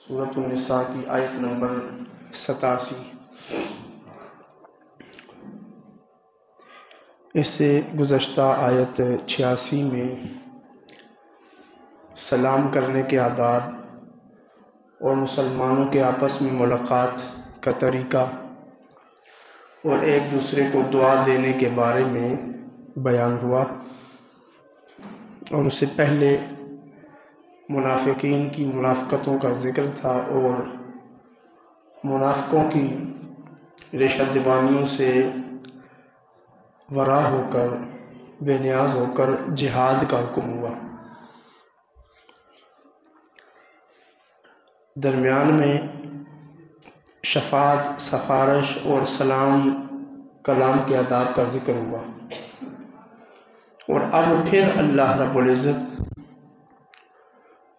سورۃ النساء کی آیت نمبر 87۔ اس سے گزشتہ آیت 86 میں سلام کرنے کے آداب اور مسلمانوں کے آپس میں ملاقات کا طریقہ اور ایک دوسرے کو دعا دینے کے بارے میں بیان ہوا، اور اس سے پہلے منافقین کی منافقتوں کا ذکر تھا اور منافقوں کی ریشہ دیوانیوں سے ورا ہو کر بے نیاز ہو کر جہاد کا حکم ہوا۔ درمیان میں شفاعت، سفارش اور سلام کلام کے آداب کا ذکر ہوا، اور اب پھر اللہ رب العزت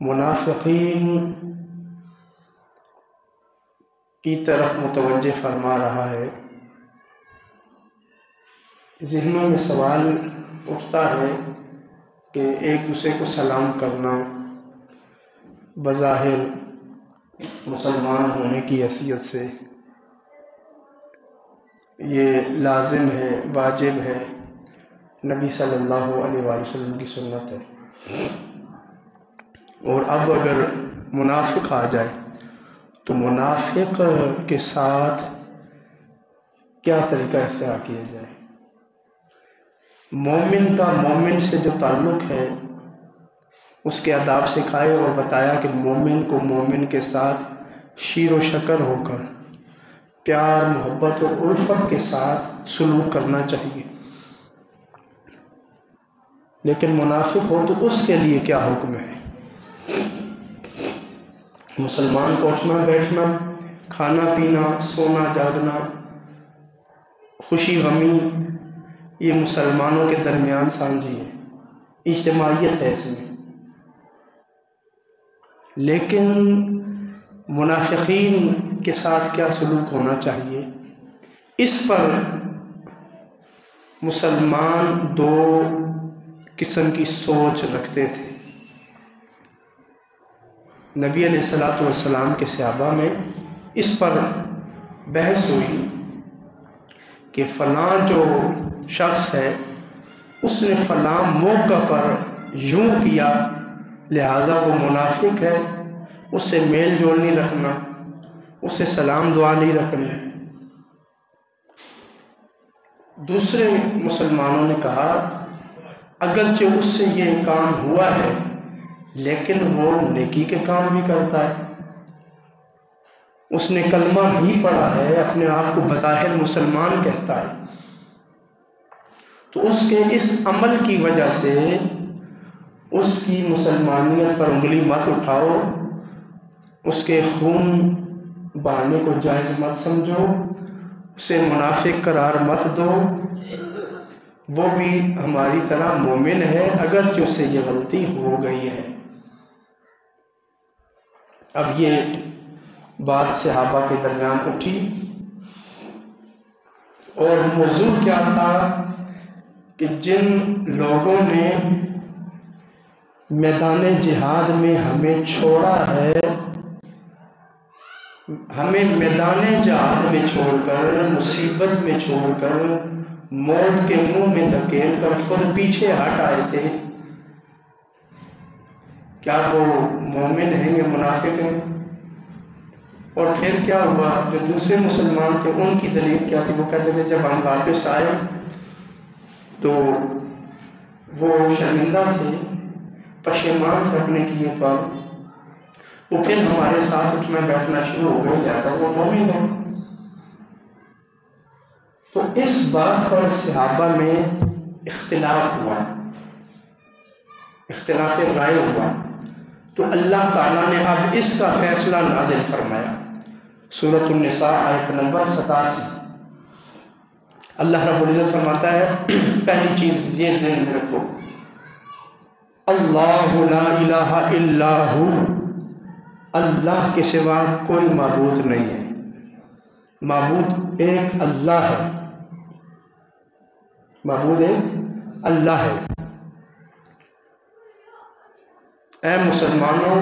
منافقین کی طرف متوجہ فرما رہا ہے۔ ذہنوں میں سوال اٹھتا ہے کہ ایک دوسرے کو سلام کرنا بظاہر مسلمان ہونے کی حیثیت سے یہ لازم ہے، واجب ہے، نبی صلی اللہ علیہ وآلہ وسلم کی سنت ہے، اور اب اگر منافق آ جائے تو منافق کے ساتھ کیا طریقہ اختیار کیا جائے۔ مومن کا مومن سے جو تعلق ہے اس کے آداب سکھائے، اور بتایا کہ مومن کو مومن کے ساتھ شیر و شکر ہو کر پیار، محبت اور الفت کے ساتھ سلوک کرنا چاہیے۔ لیکن منافق ہو تو اس کے لیے کیا حکم ہے؟ مسلمان کو اٹھنا بیٹھنا، کھانا پینا، سونا جاگنا، خوشی غمی، یہ مسلمانوں کے درمیان سانجھی ہے، اجتماعیت ہے اس میں۔ لیکن منافقین کے ساتھ کیا سلوک ہونا چاہیے، اس پر مسلمان دو قسم کی سوچ رکھتے تھے۔ نبی علیہ السلام کے صحابہ میں اس پر بحث ہوئی کہ فلاں جو شخص ہے اس نے فلاں موقع پر یوں کیا، لہٰذا وہ منافق ہے، اس سے میل جول نہیں رکھنا، اس سے سلام دعا نہیں رکھنا۔ دوسرے مسلمانوں نے کہا اگرچہ اس سے یہ کام ہوا ہے لیکن وہ نیکی کے کام بھی کرتا ہے، اس نے کلمہ بھی پڑھا ہے، اپنے آپ کو بظاہر مسلمان کہتا ہے، تو اس کے اس عمل کی وجہ سے اس کی مسلمانیت پر انگلی مت اٹھاؤ، اس کے خون بہانے کو جائز مت سمجھو، اسے منافق قرار مت دو، وہ بھی ہماری طرح مومن ہے اگرچہ اس سے یہ غلطی ہو گئی ہے۔ اب یہ بات صحابہ کے درمیان اٹھی، اور موضوع کیا تھا کہ جن لوگوں نے میدان جہاد میں ہمیں چھوڑا ہے، ہمیں میدان جہاد میں چھوڑ کر، مصیبت میں چھوڑ کر، موت کے منہ میں دھکیل کر خود پیچھے ہٹ آئے تھے، کیا وہ مومن ہیں یا منافق ہیں؟ اور پھر کیا ہوا؟ جو دوسرے مسلمان تھے ان کی دلیل کیا تھی؟ وہ کہتے تھے جب ہم واپس آئے تو وہ شرمندہ تھے، پشیمان تھے اپنے کیے پر، وہ پھر ہمارے ساتھ اٹھنا بیٹھنا شروع ہو گئے، لہٰذا وہ مومن ہیں۔ تو اس بات پر صحابہ میں اختلاف ہوا، اختلاف رائے ہوا، تو اللہ تعالیٰ نے اب اس کا فیصلہ نازل فرمایا۔ سورۃ النساء آیت نمبر 87، اللہ رب العزت فرماتا ہے، پہلی چیز یہ ذہن میں رکھو، اللہ لا الہ الا ہو، اللہ کے سوا کوئی معبود نہیں ہے، معبود ایک اللہ ہے، معبود ایک اللہ ہے۔ اے مسلمانوں،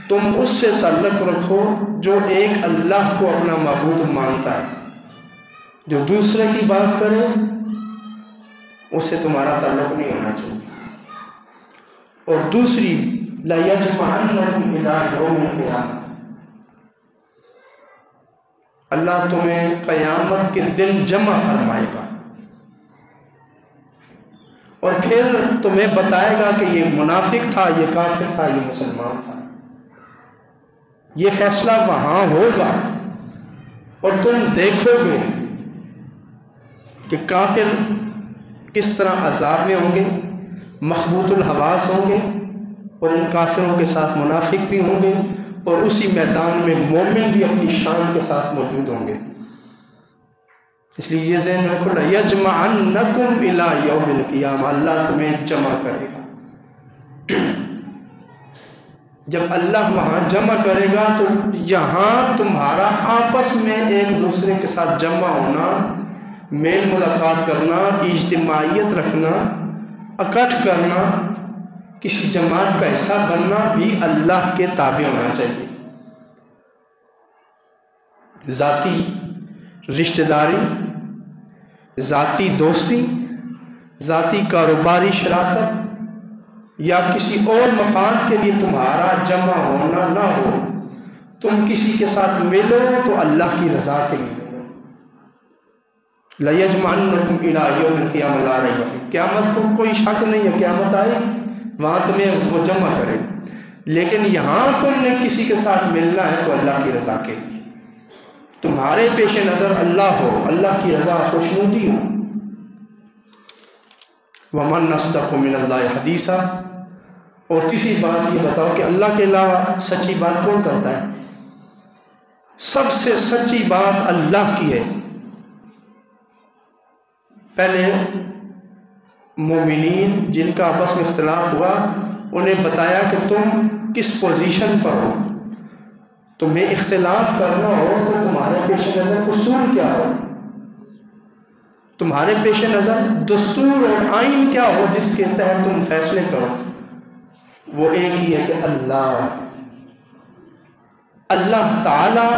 تم اس سے تعلق رکھو جو ایک اللہ کو اپنا معبود مانتا ہے. جو دوسرے کی بات کرے اس سے تمہارا تعلق نہیں ہونا چاہیے. اور دوسری لَيَجْمَعَنَّكُمْ إِلَىٰ يَوْمِ الْقِيَامَةِ، اللہ تمہیں قیامت کے دن جمع فرمائے گا اور پھر تمہیں بتائے گا کہ یہ منافق تھا، یہ کافر تھا، یہ مسلمان تھا. یہ فیصلہ وہاں ہوگا اور تم دیکھو گے کہ کافر کس طرح عذاب میں ہوں گے، مخبوط الحواس ہوں گے، اور ان کافروں کے ساتھ منافق بھی ہوں گے، اور اسی میدان میں مومن بھی اپنی شان کے ساتھ موجود ہوں گے. اس لیے یہ ذہن رکھو، لَيَجْمَعَنَّكُمْ إِلَىٰ يَوْمِ الْقِيَامَةِ، اللہ تمہیں جمع کرے گا. جب اللہ وہاں جمع کرے گا تو یہاں تمہارا آپس میں ایک دوسرے کے ساتھ جمع ہونا، میل ملاقات کرنا، اجتماعیت رکھنا، اکٹھ کرنا، کسی جماعت کا حصہ بننا بھی اللہ کے تابع ہونا چاہیے. ذاتی رشتہ داری، ذاتی دوستی، ذاتی کاروباری شراکت یا کسی اور مفاد کے لیے تمہارا جمع ہونا نہ ہو. تم کسی کے ساتھ ملو تو اللہ کی رضا کے لیے ملو. لَيَجْمَعَنَّكُمْ إِلَىٰ يَوْمِ الْقِيَامَةِ لَا رَيْبَ فِيهِ، قیامت کو کوئی شک نہیں ہے، قیامت آئے وہاں تمہیں وہ جمع کرے. لیکن یہاں تم نے کسی کے ساتھ ملنا ہے تو اللہ کی رضا کے لیے، تمہارے پیش نظر اللہ ہو، اللہ کی رضا خوشنودی ہو. وَمَنْ أَصْدَقُ مِنَ اللَّهِ حَدِيثًا، اور تیسری بات یہ بتاؤ کہ اللہ کے علاوہ سچی بات کون کرتا ہے؟ سب سے سچی بات اللہ کی ہے. پہلے مومنین جن کا آپس میں اختلاف ہوا انہیں بتایا کہ تم کس پوزیشن پر ہو. تمہیں اختلاف کرنا ہو تو تمہارے پیش نظر اصول کیا ہو، تمہارے پیش نظر دستور اور آئین کیا ہو جس کے تحت تم فیصلے کرو. وہ ایک ہی ہے کہ اللہ تعالی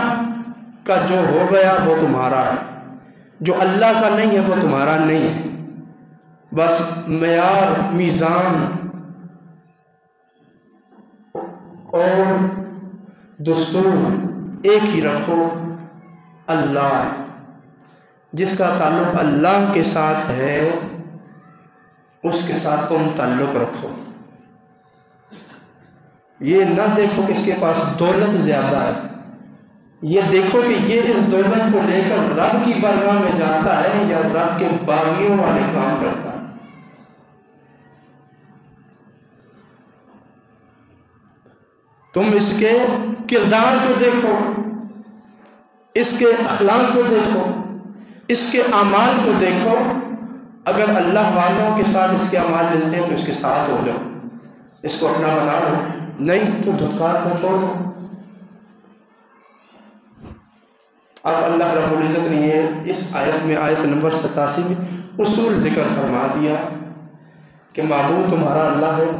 کا جو ہو گیا وہ تمہارا ہے، جو اللہ کا نہیں ہے وہ تمہارا نہیں ہے. بس معیار، میزان اور دستور ایک ہی رکھو، اللہ ہے. جس کا تعلق اللہ کے ساتھ ہے اس کے ساتھ تم تعلق رکھو. یہ نہ دیکھو کہ اس کے پاس دولت زیادہ ہے، یہ دیکھو کہ یہ اس دولت کو لے کر رب کی بارگاہ میں جاتا ہے یا رب کے باغیوں والے کام کرتا ہے. تم اس کے کردار کو دیکھو، اس کے اخلاق کو دیکھو، اس کے اعمال کو دیکھو. اگر اللہ والوں کے ساتھ اس کے اعمال ملتے ہیں تو اس کے ساتھ ہو جاؤ، اس کو اپنا بنا لو، نہیں تو دھتکار کو چھوڑ دو. اب اللہ رب العزت نے یہ اس آیت میں، آیت نمبر 87 میں اصول ذکر فرما دیا کہ معبود تمہارا اللہ ہے.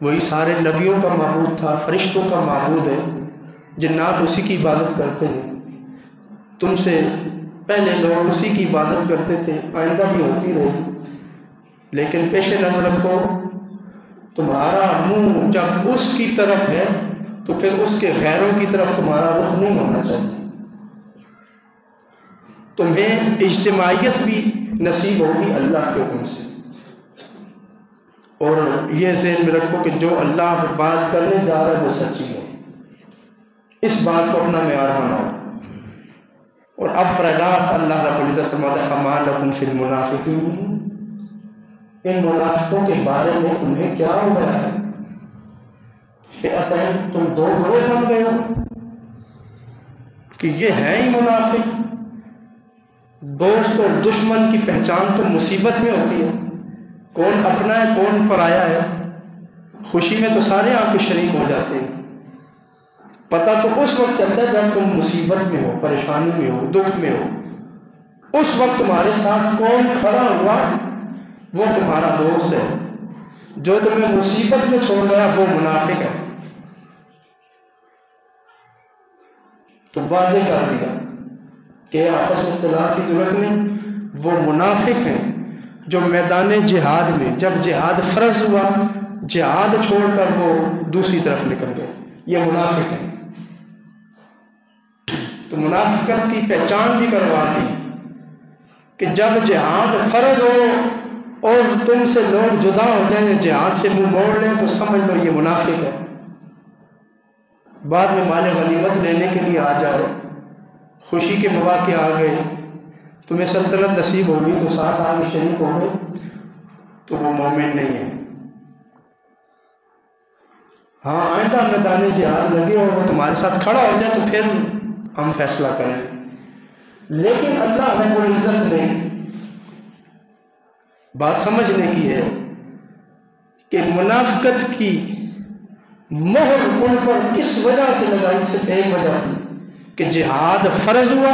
وہی سارے نبیوں کا معبود تھا، فرشتوں کا معبود ہے، جنات اسی کی عبادت کرتے ہیں. تم سے پہلے لوگ اسی کی عبادت کرتے تھے، آئندہ بھی ہوتی رہے. لیکن پیش نظر رکھو تمہارا منہ جب اس کی طرف ہے تو پھر اس کے غیروں کی طرف تمہارا رخ نہیں ہونا چاہیے. تمہیں اجتماعیت بھی نصیب ہوگی اللہ کے حکم سے. اور یہ ذہن میں رکھو کہ جو اللہ بات کرنے جا رہا ہے وہ سچی ہے، اس بات کو اپنا معیار بناؤ. اور اب براہ راست اللہ رب العزت فرماتا ہے فَمَا لَكُمْ فِي الْمُنَافِقِينَ، ان منافقوں کے بارے میں تمہیں کیا ہو گیا ہے؟ فئتین، تم دو گروہ بن گئے ہو کہ یہ ہیں ہی منافق. دوست اور دشمن کی پہچان تو مصیبت میں ہوتی ہے، کون اپنا ہے کون پرایا ہے. خوشی میں تو سارے آ کے شریک ہو جاتے ہیں، پتہ تو اس وقت چلتا ہے جب تم مصیبت میں ہو، پریشانی میں ہو، دکھ میں ہو. اس وقت تمہارے ساتھ کون کھڑا ہوا وہ تمہارا دوست ہے. جو تمہیں مصیبت میں چھوڑ گیا وہ منافق ہے. تو واضح کر دیا کہ آپس میں اختلاف کی ضرورت نہیں. وہ منافق ہیں جو میدان جہاد میں جب جہاد فرض ہوا جہاد چھوڑ کر وہ دوسری طرف نکل گئے، یہ منافق ہیں. تو منافقت کی پہچان بھی کروا دی کہ جب جہاد فرض ہو اور تم سے لوگ جدا ہو جائیں، جہاد سے منہ موڑ لیں، تو سمجھ لو یہ منافق ہے. بعد میں مال غنیمت لینے کے لیے آ جائے، خوشی کے مواقع آ گئے، تمہیں سلطنت نصیب ہوگی تو ساتھ آگے شریک ہو گئے، تو وہ مومن نہیں ہے. ہاں آئندہ میدان جہاد لگے اور وہ تمہارے ساتھ کھڑا ہو جائے تو پھر ہم فیصلہ کریں. لیکن اللہ رب العزت نے بات سمجھنے کی ہے کہ منافقت کی مہر ان پر کس وجہ سے لگائی. صرف ایک وجہ تھی کہ جہاد فرض ہوا،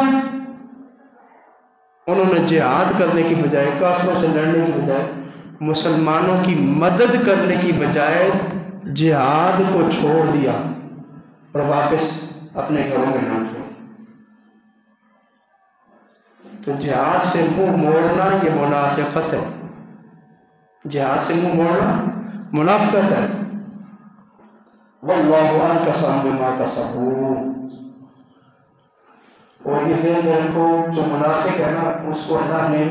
انہوں نے جہاد کرنے کی بجائے، کافروں سے لڑنے کی بجائے، مسلمانوں کی مدد کرنے کی بجائے جہاد کو چھوڑ دیا اور واپس اپنے گھروں میں نہ چھوڑ. تو جہاد سے منہ موڑنا یہ منافقت ہے. جہاد سے منہ موڑنا منافقت ہے. واللہ انکسم بما کسبوا. اور یہ ذہن میں رکھو جو منافق ہے نا، اس کو اللہ نے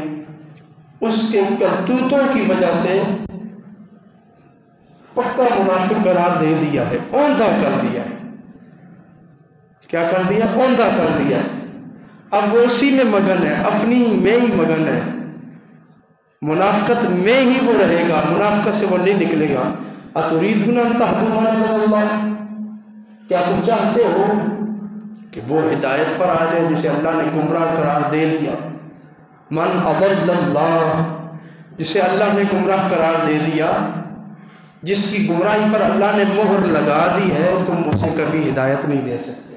اس کے کرتوتوں کی وجہ سے پکا منافق قرار دے دیا ہے، اوندھا کر دیا ہے. کیا کر دیا؟ اوندھا کر دیا. اب وہ اسی میں مگن ہے، اپنی میں ہی مگن ہے، منافقت میں ہی وہ رہے گا، منافقت سے وہ نہیں نکلے گا. اتریدون ان تهدوا من اللہ، کیا تم چاہتے ہو کہ وہ ہدایت پر آ جائے جسے اللہ نے گمراہ قرار دے دیا؟ من اضل اللہ، جسے اللہ نے گمراہ قرار دے دیا، جس کی گمراہی پر اللہ نے مہر لگا دی ہے، تم اسے کبھی ہدایت نہیں دے سکتے.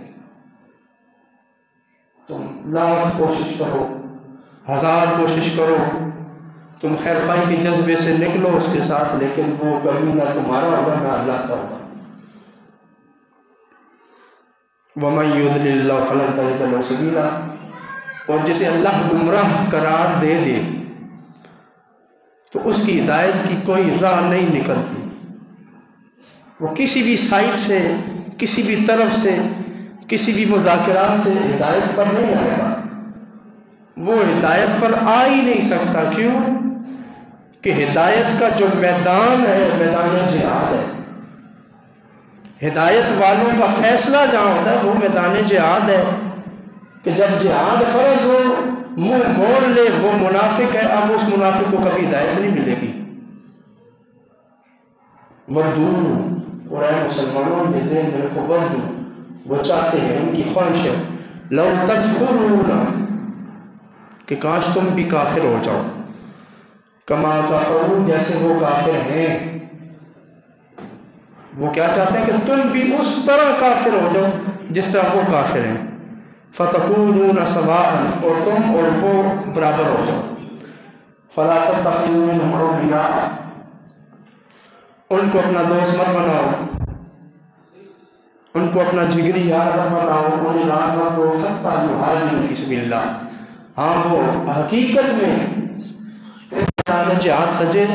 تم لاکھ کوشش کرو، ہزار کوشش کرو، تم خیر خواہی کے جذبے سے نکلو اس کے ساتھ، لیکن وہ کبھی نہ تمہارا ہوگا نہ اللہ کا ہوگا. وَمَن يُضْلِلِ اللَّهُ فَلَن تَجِدَ لَهُ سَبِيلًا. اور جسے اللہ گمراہ قرار دے دے تو اس کی ہدایت کی کوئی راہ نہیں نکلتی. وہ کسی بھی سائٹ سے، کسی بھی طرف سے، کسی بھی مذاکرات سے ہدایت پر نہیں آئے گا. وہ ہدایت پر آ ہی نہیں سکتا. کیوں؟ کہ ہدایت کا جو میدان ہے میدان جہاد ہے. ہدایت والوں کا فیصلہ جہاں ہوتا ہے وہ میدان جہاد ہے. کہ جب جہاد فرض ہو منہ موڑ لے وہ منافق ہے. اب اس منافق کو کبھی ہدایت نہیں ملے گی. ودو، اور اے مسلمانوں یہ ذہن میں رکھو، ودو وہ چاہتے ہیں، ان کی خواہش ہے، لو تکفرون، کہ کاش تم بھی کافر ہو جاؤ، کما کفروا، جیسے وہ کافر ہیں. وہ کیا چاہتے ہیں کہ تم بھی اس طرح کافر ہو جاؤ جس طرح وہ کافر ہیں. فتکونون سواء، اور تم اور وہ برابر ہو جاؤ. فلا تتخذوا منهم اولیاء، ان کو اپنا دوست مت بناؤ، ان کو اپنا جگری یار مت بناؤ، انہیں راہ مت دو حتی یہاجروا فی سبیل اللہ. ہاں وہ حقیقت میں جہاد سجے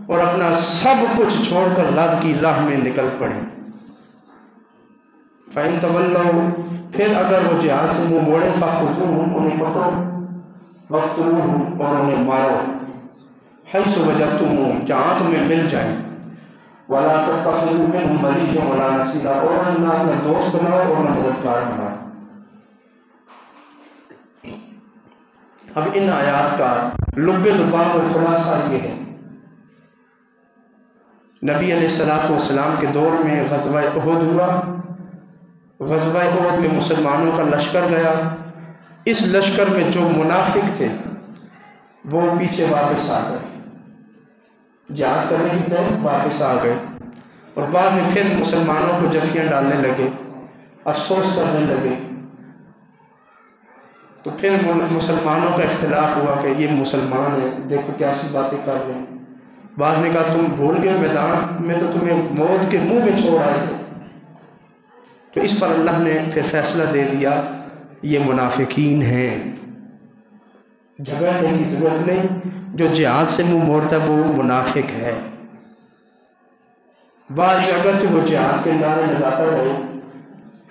اور اپنا سب کچھ چھوڑ کر رب کی راہ میں نکل پڑے. فَإِن تَوَلَّوْا، پھر اگر وہ جہاد سے منہ موڑے، فَخُذُوهُمْ، انہیں پکڑو، وَاقْتُلُوهُمْ، اور انہیں مارو، حَيْثُ وَجَدتُّمُوهُمْ، جہاں تمہیں مل جائیں. وَلَا تَتَّخِذُوا مِنْهُمْ وَلِيًّا وَلَا نَصِيرًا، اور نہ اپنا دوست بناؤ اور نہ مددگار بناؤ. اب ان آیات کا لب لباب و خلاصہ یہ ہے، نبی علیہ السلام کے دور میں غزوہ احد ہوا. غزوہ احد میں مسلمانوں کا لشکر گیا. اس لشکر میں جو منافق تھے وہ پیچھے واپس آ گئے، جہاد کرنے کی طرف واپس آ گئے، اور بعد میں پھر مسلمانوں کو جفیاں ڈالنے لگے، افسوس کرنے لگے. تو پھر مسلمانوں کا اختلاف ہوا کہ یہ مسلمان ہیں، دیکھو کیسی باتیں کر رہے ہیں. بعض نے کہا تم بھول گئے، میدان میں تو تمہیں موت کے منہ میں چھوڑ آئے تھے. تو اس پر اللہ نے پھر فیصلہ دے دیا یہ منافقین ہیں، جھگڑنے کی ضرورت نہیں، جو جہاد سے منہ موڑتا ہے وہ منافق ہے۔ بعض اگرچہ وہ جہاد کے نعرے لگاتا رہے،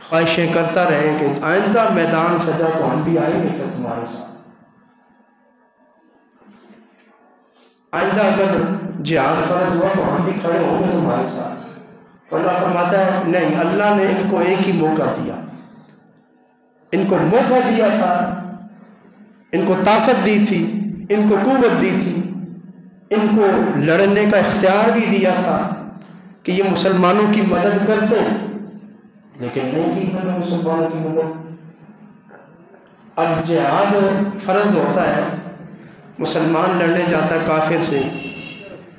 خواہشیں کرتا رہے کہ آئندہ میدان سجا تو ہم بھی آئیں گے پھر تمہارے ساتھ، آئندہ اگر جہاد فرض ہوا تو ہم بھی کھڑے ہوں گے تمہارے ساتھ۔ تو اللہ فرماتا ہے نہیں، اللہ نے ان کو ایک ہی موقع دیا، ان کو موقع دیا تھا، ان کو طاقت دی تھی، ان کو قوت دی تھی، ان کو لڑنے کا اختیار بھی دیا تھا کہ یہ مسلمانوں کی مدد کرتے، لیکن نہیں کی انہوں نے مسلمانوں کی مدد۔ اب جہاد فرض ہوتا ہے، مسلمان لڑنے جاتا ہے کافر سے،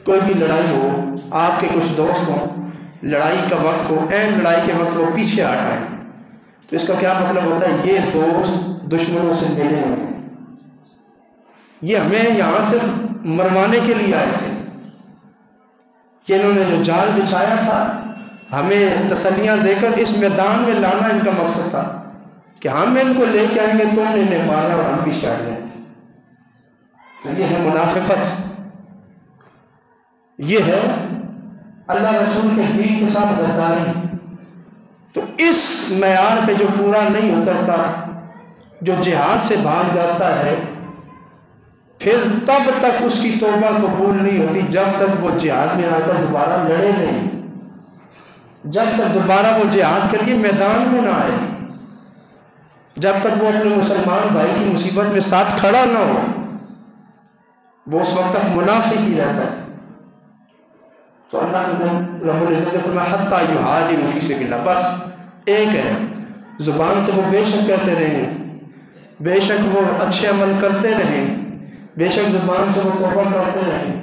کوئی بھی لڑائی ہو، آپ کے کچھ دوست ہوں، لڑائی کا وقت ہو، عین لڑائی کے وقت وہ پیچھے ہٹ آئیں، تو اس کا کیا مطلب ہوتا ہے؟ یہ دوست دشمنوں سے ملے ہوئے ہیں، یہ ہمیں یہاں صرف مروانے کے لیے آئے تھے، کہ انہوں نے جو جال بچھایا تھا ہمیں تسلیاں دے کر اس میدان میں لانا ان کا مقصد تھا کہ ہم ان کو لے کے آئیں گے، تم نے انہیں مارا اور ہم پیچھے ہٹ جائیں گے۔ تو یہ ہے منافقت، یہ ہے اللہ رسول کے دین کے ساتھ غداری۔ تو اس معیار پہ جو پورا نہیں اترتا، جو جہاد سے بھاگ جاتا ہے، پھر تب تک اس کی توبہ قبول نہیں ہوتی جب تک وہ جہاد میں آ کر دوبارہ لڑے نہیں، جب تک دوبارہ وہ جہاد کے لیے میدان میں نہ آئے، جب تک وہ اپنے مسلمان بھائی کی مصیبت میں ساتھ کھڑا نہ ہو، وہ اس وقت تک منافق ہی رہتا ہے۔ تو اللہ رب العزت نے فرمایا حتیٰ یہاجروا فی سبیل اللہ، بس ایک ہے، زبان سے وہ بے شک کہتے رہیں، بے شک وہ اچھے عمل کرتے رہیں، بے شک زبان سے وہ توبہ کرتے رہیں،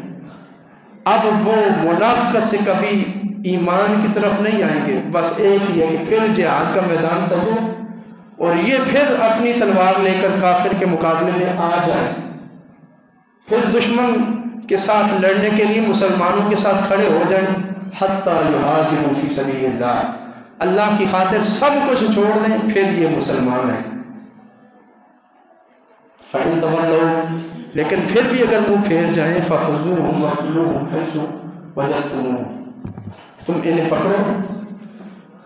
اب وہ منافقت سے کبھی ایمان کی طرف نہیں آئیں گے، بس ایک ہی ہے کہ پھر جہاد کا میدان سجو اور یہ پھر اپنی تلوار لے کر کافر کے مقابلے میں آ جائیں، پھر دشمن کے ساتھ لڑنے کے لیے مسلمانوں کے ساتھ کھڑے ہو جائیں، حتیٰ یہاجروا فی سبیل اللہ، اللہ کی خاطر سب کچھ چھوڑ دیں، پھر یہ مسلمان ہیں۔ فَإِن تَوَلَّوْا، لیکن پھر بھی اگر وہ پھیر جائیں، فَخُذُوهُمْ وَاقْتُلُوهُمْ حَيْثُ وَجَدتُّمُوهُمْ، تم انہیں پکڑو،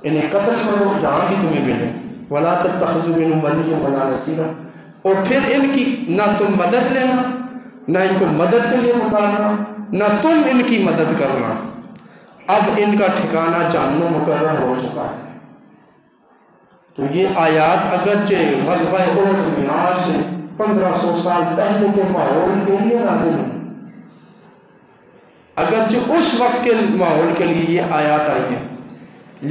انہیں قتل کرو جہاں بھی تمہیں ملے، وَلَا تَتَّخِذُوا مِنْهُمْ وَلِيًّا وَلَا نَصِيرًا، اور پھر ان کی نہ تم مدد لینا، نہ ان کو مدد کے لیے پکارنا، نہ تم ان کی مدد کرنا، اب ان کا ٹھکانہ جہنم مقرر ہو چکا ہے۔ تو یہ آیات اگرچہ غزوہ احد میں آج سے 1500 سال پہلے کے ماحول کے لیے نازل ہیں، اگرچہ اس وقت کے ماحول کے لیے یہ آیات آئی ہیں،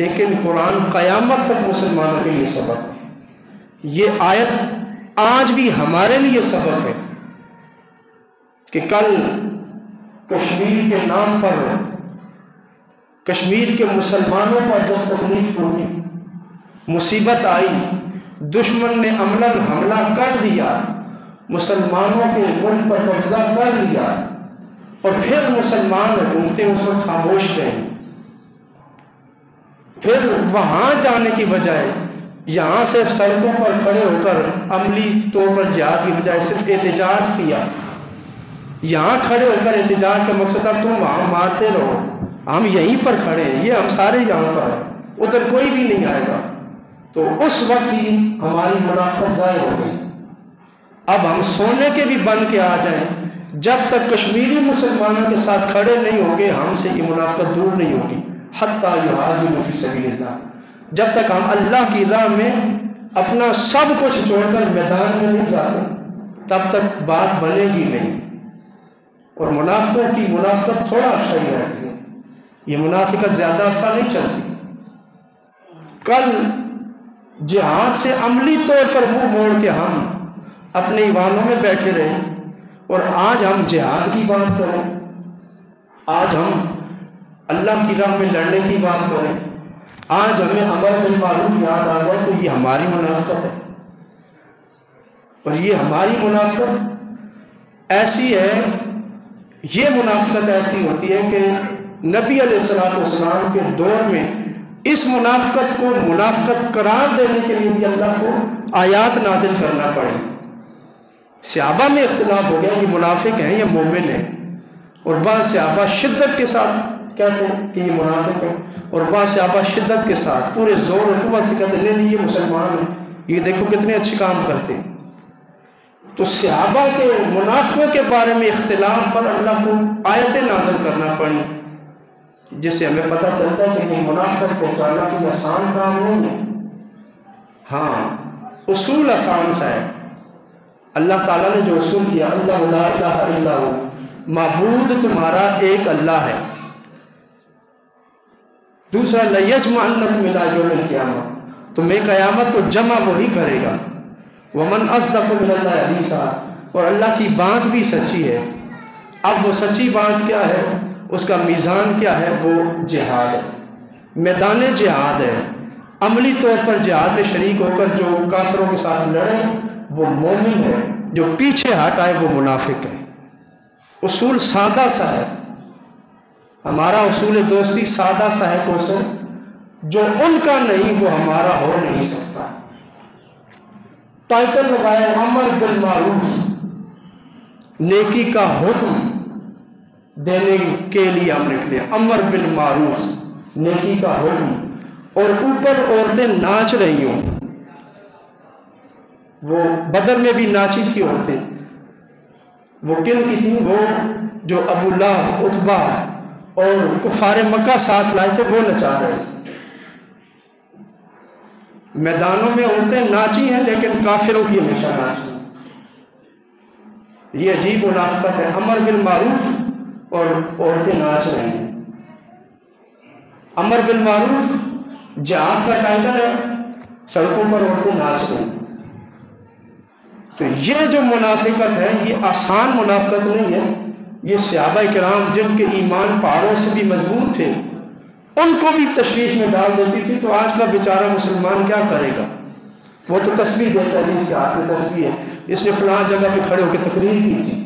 لیکن قرآن قیامت تک مسلمانوں کے لیے سبق ہے۔ یہ آیت آج بھی ہمارے لیے سبق ہے کہ کل کشمیر کے نام پر، کشمیر کے مسلمانوں پر جب تکلیف ہوئی، مصیبت آئی، دشمن نے عملاً حملہ کر دیا، مسلمانوں کے ملک پر قبضہ کر لیا، اور پھر مسلمان حکومتیں اس وقت خاموش رہیں، پھر وہاں جانے کی بجائے یہاں سے سڑکوں پر کھڑے ہو کر عملی طور پر جہاد کی بجائے صرف احتجاج کیا، یہاں کھڑے ہو کر احتجاج کا مقصد تھا تم وہاں مارتے رہو، ہم یہیں پر کھڑے ہیں، یہ ہم سارے یہاں پر ہیں، ادھر کوئی بھی نہیں آئے گا۔ تو اس وقت ہی ہماری منافقت ظاہر ہو گئی۔ اب ہم سونے کے بھی بن کے آ جائیں، جب تک کشمیری مسلمانوں کے ساتھ کھڑے نہیں ہوں گے ہم سے یہ منافقت دور نہیں ہوگی۔ حتیٰ یہاجروا فی سبیل اللہ، جب تک ہم اللہ کی راہ میں اپنا سب کچھ چھوڑ کر میدان میں نہیں جاتے تب تک بات بنے گی نہیں۔ اور منافقوں کی منافقت تھوڑا عرصہ ہی رہتی ہے، یہ منافقت زیادہ عرصہ نہیں چلتی۔ کل جہاد سے عملی طور پر منہ موڑ کے ہم اپنے ایوانوں میں بیٹھے رہے، اور آج ہم جہاد کی بات کریں، آج ہم اللہ کی راہ میں لڑنے کی بات کریں، آج ہمیں امر بالمعروف یاد آ جائے تو یہ ہماری منافقت ہے۔ اور یہ ہماری منافقت ایسی ہے، یہ منافقت ایسی ہوتی ہے کہ نبی علیہ السلام کے دور میں اس منافقت کو منافقت قرار دینے کے لیے بھی اللہ کو آیات نازل کرنا پڑے۔ صحابہ میں اختلاف ہو گیا یہ منافق ہیں یا مومن ہیں، اور بعض صحابہ شدت کے ساتھ کہتے ہیں کہ یہ منافق ہے، اور بعض صحابہ شدت کے ساتھ پورے زور و قوت سے کہتے ہیں نہیں یہ مسلمان ہیں، یہ دیکھو کتنے اچھے کام کرتے ہیں۔ تو صحابہ کے منافقوں کے بارے میں اختلاف پر اللہ کو آیتیں نازل کرنا پڑی، جس سے ہمیں پتہ چلتا ہے کہ یہ منافقت پہچاننا کوئی آسان کام نہیں ہے۔ ہاں اصول آسان سا ہے، اللہ تعالیٰ نے جو اصول کیا اللہ لا الہ الا ہو، معبود تمہارا ایک اللہ ہے۔ دوسرا لَيَجْمَعَنَّكُمْ إِلَىٰ يَوْمِ الْقِيَامَةِ، تمہیں قیامت کو جمع وہی کرے گا۔ وَمَنْ أَصْدَقُ مِنَ اللَّهِ حَدِيثًا، اور اللہ کی بات بھی سچی ہے۔ اب وہ سچی بات کیا ہے، اس کا میزان کیا ہے، وہ جہاد ہے، میدان جہاد ہے۔ عملی طور پر جہاد میں شریک ہو کر جو کافروں کے ساتھ لڑے وہ مومن ہے، جو پیچھے ہٹ آئے وہ منافق ہے۔ اصول سادہ سا ہے، ہمارا اصول دوستی سادہ سا ہے، کوسے جو ان کا نہیں وہ ہمارا ہو نہیں سکتا۔ ٹائٹل لگایا امر بالمعروف، نیکی کا حکم دینے کے لیے ہم نکلے، امر بالمعروف نیکی کا حکم، اور اوپر عورتیں ناچ رہی ہوں۔ وہ بدر میں بھی ناچی تھی عورتیں، وہ کن کی تھی، وہ جو ابو لہب عتبہ اور کفار مکہ ساتھ لائے تھے وہ نچا رہے تھے۔ میدانوں میں عورتیں ناچی ہیں لیکن کافروں کی ہمیشہ ناچی، یہ عجیب منافقت ہے۔ امر بالمعروف اور عورتیں ناچ رہی ہیں۔ امر بالمعروف جہاد کا ٹائٹل ہے، سڑکوں پر عورتیں ناچ رہی ہیں۔ تو یہ جو منافقت ہے یہ آسان منافقت نہیں ہے، یہ صحابہ کرام جن کے ایمان پہاڑوں سے بھی مضبوط تھے ان کو بھی تشویش میں ڈال دیتی تھی۔ تو آج کا بیچارہ مسلمان کیا کرے گا، وہ تو تسبیح دیتا ہے، اس کے ہاتھ میں تسبیح ہے، اس نے فلاں جگہ پہ کھڑے ہو کے تقریر کی تھی۔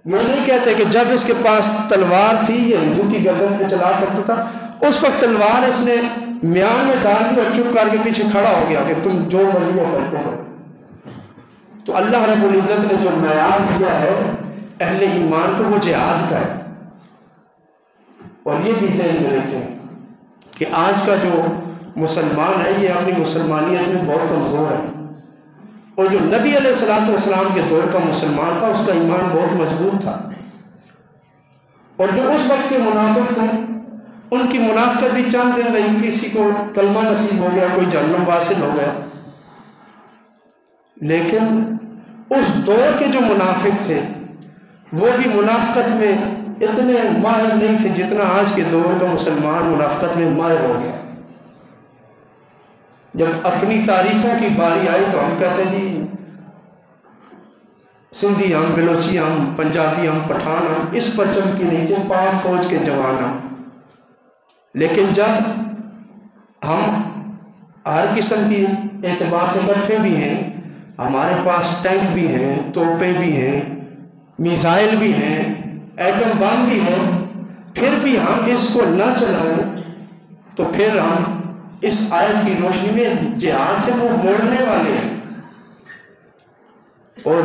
یہ نہیں کہتے کہ جب اس کے پاس تلوار تھی یہ ہندو کی گردن پہ چلا سکتا تھا، اس وقت تلوار اس نے میان میں ڈال دی اور چپ کر کے پیچھے کھڑا ہو گیا کہ تم جو مرضی کرتے ہو۔ تو اللہ رب العزت نے جو معیار دیا ہے اہل ایمان کو وہ جہاد کا ہے۔ اور یہ بھی ذہن میں رکھیں کہ آج کا جو مسلمان ہے یہ اپنی مسلمانیت میں بہت کمزور ہے، اور جو نبی علیہ السلام کے دور کا مسلمان تھا اس کا ایمان بہت مضبوط تھا، اور جو اس وقت کے منافق تھے ان کی منافقت بھی چند دن رہی، کسی کو کلمہ نصیب ہو گیا، کوئی جہنم واصل ہو گیا، لیکن اس دور کے جو منافق تھے وہ بھی منافقت میں اتنے ماہر نہیں تھے جتنا آج کے دور کا مسلمان منافقت میں ماہر ہو گیا۔ جب اپنی تعریفوں کی باری آئی تو ہم کہتے ہیں جی سندھی ہم، بلوچی ہم، پنجابی ہم، پٹھان ہم، اس پرچم کے نیچے پاک فوج کے جوان ہم۔ لیکن جب ہم ہر قسم کی اعتبار سے اکٹھے بھی ہیں، ہمارے پاس ٹینک بھی ہیں، توپیں بھی ہیں، میزائل بھی ہیں، ایٹم بم بھی ہیں، پھر بھی ہم اس کو نہ چلائیں تو پھر ہم اس آیت کی روشنی میں جہاد سے وہ موڑنے والے ہیں۔ اور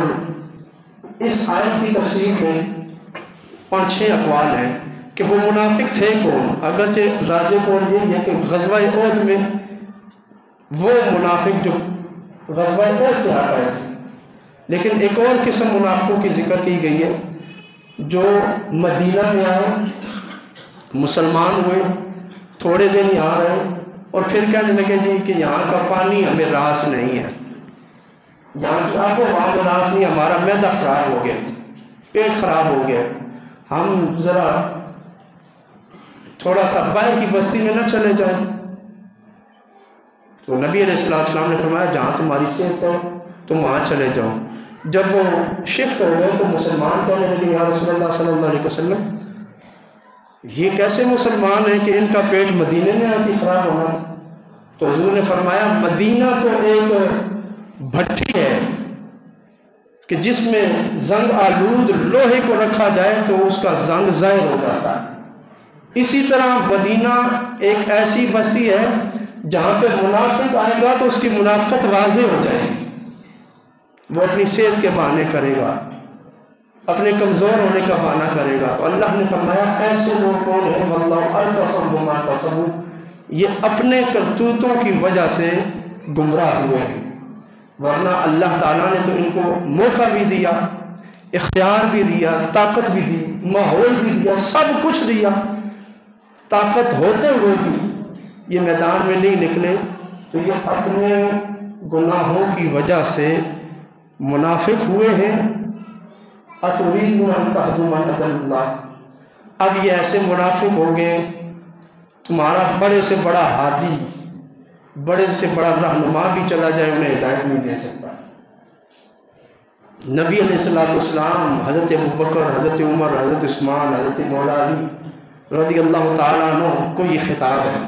اس آیت کی تفسیر میں 5-6 اقوال ہیں کہ وہ منافق تھے کون۔ اگرچہ راجہ قول یہ ہے کہ غزوہ احد میں وہ منافق جو غزوہ احد سے آ گئے تھے، لیکن ایک اور قسم منافقوں کی ذکر کی گئی ہے جو مدینہ میں آئے، مسلمان ہوئے، تھوڑے دن یہاں رہے اور پھر کہنے لگے جی کہ یہاں کا پانی ہمیں راس نہیں ہے، یہاں کی آب و ہوا میں راس نہیں، ہمارا معدہ خراب ہو گیا، پیٹ خراب ہو گیا، ہم ذرا تھوڑا سا باہر کی بستی میں نہ چلے جائیں۔ تو نبی علیہ السلام نے فرمایا جہاں تمہاری صحت ہے تم وہاں چلے جاؤ۔ جب وہ شفٹ ہو گئے تو مسلمان کہنے لگے یا رسول اللہ صلی اللہ علیہ وسلم یہ کیسے مسلمان ہیں کہ ان کا پیٹ مدینے میں آ کے خراب ہونا تھا؟ تو حضور نے فرمایا مدینہ تو ایک بھٹی ہے کہ جس میں زنگ آلود لوہے کو رکھا جائے تو اس کا زنگ ظاہر ہو جاتا ہے، اسی طرح مدینہ ایک ایسی بستی ہے جہاں پہ منافق آئے گا تو اس کی منافقت واضح ہو جائے گی، وہ اپنی صحت کے بہانے کرے گا، اپنے کمزور ہونے کا بہانہ کرے گا۔ تو اللہ نے فرمایا ایسے لوگ کون ہیں، واللہ ارکسم بما کسبوا، یہ اپنے کرتوتوں کی وجہ سے گمراہ ہوئے ہیں، ورنہ اللہ تعالیٰ نے تو ان کو موقع بھی دیا، اختیار بھی دیا، طاقت بھی دی، ماحول بھی دیا، سب کچھ دیا، طاقت ہوتے ہوئے بھی یہ میدان میں نہیں نکلے، تو یہ اپنے گناہوں کی وجہ سے منافق ہوئے ہیں۔ اتريدون ان تهدوا من هدى الله، اب یہ ایسے منافق ہو گئے، تمہارا بڑے سے بڑا ہادی، بڑے سے بڑا رہنما بھی چلا جائے انہیں ہدایت نہیں دے سکتا۔ نبی علیہ السلام، حضرت ابوبکر، حضرت عمر، حضرت عثمان، حضرت مولا علی رضی اللہ تعالیٰ عنہ کو یہ خطاب ہے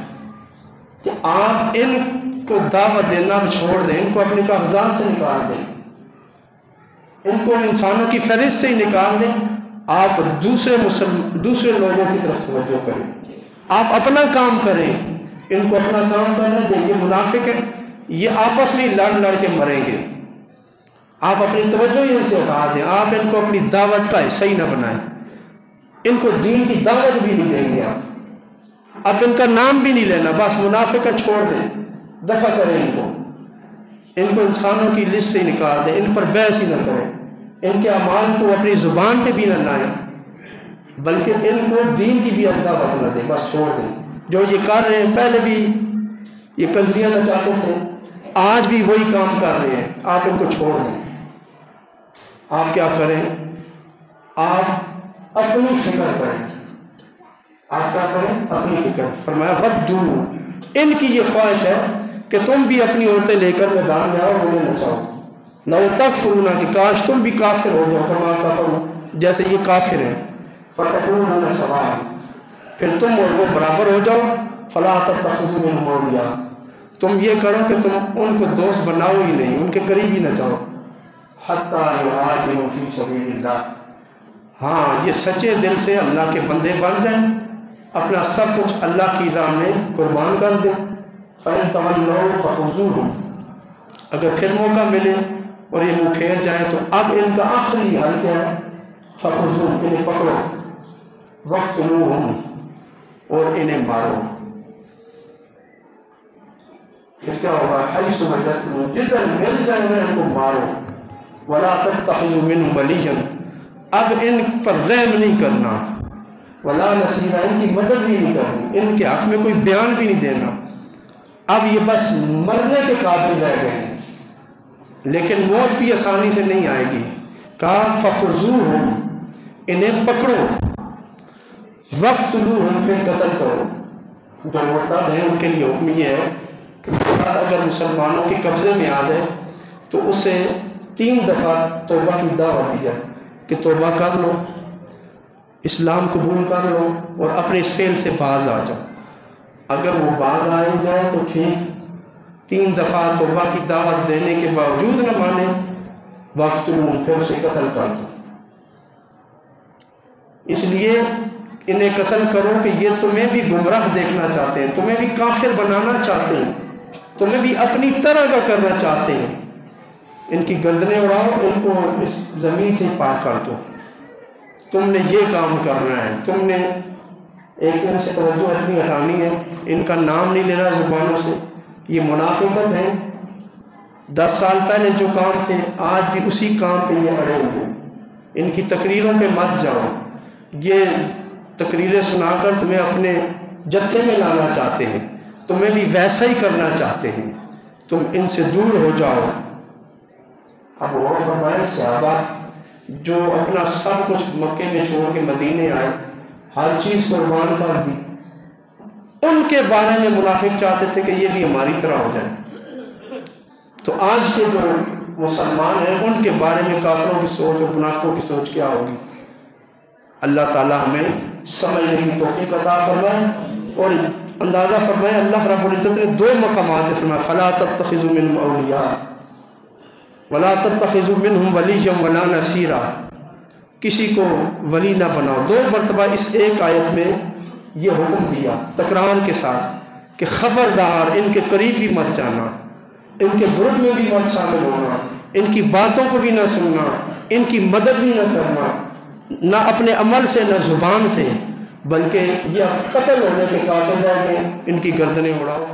کہ آپ ان کو دعوت دینا چھوڑ دیں، ان کو اپنے کاغذات سے نکال دیں، ان کو انسانوں کی فہرست سے ہی نکال دیں، آپ دوسرے لوگوں کی طرف توجہ کریں، آپ اپنا کام کریں، ان کو اپنا کام کرنے دیں۔ یہ منافق ہیں، یہ آپس میں لڑ کے مریں گے، آپ اپنی توجہ ان سے ہٹا دیں، آپ ان کو اپنی دعوت کا حصہ ہی نہ بنائیں، ان کو دین کی دعوت بھی نہیں دیں گے، آپ ان کا نام بھی نہیں لینا، بس منافق کا چھوڑ دیں، دفع کریں ان کو انسانوں کی لسٹ سے ہی نکال دیں، ان پر بحث ہی نہ کریں، ان کے اعمال کو اپنی زبان پہ بھی نہ لائیں، بلکہ ان کو دین کی بھی دعوت نہ دیں، بس چھوڑ دیں۔ جو یہ کر رہے ہیں، پہلے بھی یہ کنجریاں نچاتے تھے، آج بھی وہی کام کر رہے ہیں، آپ ان کو چھوڑ دیں۔ آپ کیا کریں؟ آپ اپنی فکر کریں، آپ کیا کریں؟ اپنی فکر۔ فرمایا ودو، ان کی یہ خواہش ہے کہ تم بھی اپنی عورتیں لے کر میدان میں آؤ، انہیں نچاؤ، لو تکفرون، کہ کاش تم بھی کافر ہو جاؤ، کما کفروا، جیسے یہ کافر ہیں، فتکونون سواء، پھر تم اور وہ برابر ہو جاؤ، فلا تتخذوا منهم اولیاء، تم یہ کرو کہ تم ان کو دوست بناؤ ہی نہیں، ان کے قریب ہی نہ جاؤ، حتی یہاجروا فی سبیل اللہ، ہاں یہ سچے دل سے اللہ کے بندے بن جائیں، اپنا سب کچھ اللہ کی راہ میں قربان کر دیں۔ فَإِن تَوَلَّوْا فَخُذُوهُمْ، اگر پھر موقع ملے اور یہ منہ پھیر جائیں تو اب ان کا آخری حل کیا ہے؟ فَخُذُوهُمْ، انہیں پکڑو، وَاقْتُلُوهُمْ، اور انہیں مارو۔ پھر کیا ہوگا؟ حَيْثُ وَجَدتُّمُوهُمْ، جدھر مل جائیں ان کو مارو، وَلَا تَتَّخِذُوا مِنْهُمْ وَلِيًّا، اب ان پر رحم نہیں کرنا، وَلَا نَصِيرًا، ان کی مدد بھی نہیں کرنی، ان کے حق میں کوئی بیان بھی نہیں دینا۔ اب یہ بس مرنے کے قابل رہ گئے ہیں، لیکن موت بھی آسانی سے نہیں آئے گی۔ کہا فَخُذُوهُمْ، انہیں پکڑو، وَاقْتُلُوهُمْ، پھر قتل کرو۔ جو مرتد ہیں ان کے لیے حکم یہ ہے کہ اگر مسلمانوں کے قبضے میں آ جائے تو اسے 3 دفعہ توبہ کی دعوت دی جائے کہ توبہ کر لو، اسلام قبول کر لو اور اپنے اس فعل سے باز آ جاؤ۔ اگر وہ باز آئے جائے تو ٹھیک، 3 دفعہ توبہ کی دعوت دینے کے باوجود نہ مانے، وَاقْتُلُوهُمْ، پھر اسے قتل کر دو۔ اس لیے انہیں قتل کرو کہ یہ تمہیں بھی گمراہ دیکھنا چاہتے ہیں، تمہیں بھی کافر بنانا چاہتے ہیں، تمہیں بھی اپنی طرح کا کرنا چاہتے ہیں۔ ان کی گردنیں اڑاؤ، ان کو اس زمین سے پاک کر دو، تم نے یہ کام کرنا ہے، تم نے ایک ان سے توجہ اپنی ہٹانی ہے، ان کا نام نہیں لینا زبانوں سے، یہ منافقت ہے۔ 10 سال پہلے جو کام تھے آج بھی اسی کام پہ یہ اڑے ہوئے ہیں۔ ان کی تقریروں پہ مت جاؤ، یہ تقریریں سنا کر تمہیں اپنے جتھے میں لانا چاہتے ہیں، تمہیں بھی ویسا ہی کرنا چاہتے ہیں، تم ان سے دور ہو جاؤ۔ اب وہ فرمائے صحابہ جو اپنا سب کچھ مکے میں چھوڑ کے مدینے آئے، ہر چیز قربان کر دی، ان کے بارے میں منافق چاہتے تھے کہ یہ بھی ہماری طرح ہو جائے۔ تو آج کے جو مسلمان ہیں ان کے بارے میں کافروں کی سوچ اور منافقوں کی سوچ کیا ہوگی؟ اللہ تعالی ہمیں سمجھنے کی توفیق عطا فرمائے اور اندازہ فرمائے۔ اللہ رب العزت نے 2 مقامات فرمایا فَلَا تَتَّخِذُوا مِنْهُمْ أَوْلِيَاءَ وَلَا تَتَّخِذُوا مِنْهُمْ وَلِيًّا وَلَا نَصِيرًا، کسی کو ولی نہ بناؤ۔ 2 مرتبہ اس ایک آیت میں یہ حکم دیا تکرار کے ساتھ کہ خبردار ان کے قریب بھی مت جانا، ان کے گروپ میں بھی مت شامل ہونا، ان کی باتوں کو بھی نہ سننا، ان کی مدد بھی نہ کرنا، نہ اپنے عمل سے نہ زبان سے، بلکہ یہ قتل ہونے کے قابل ہے کہ ان کی گردنیں اڑاؤ۔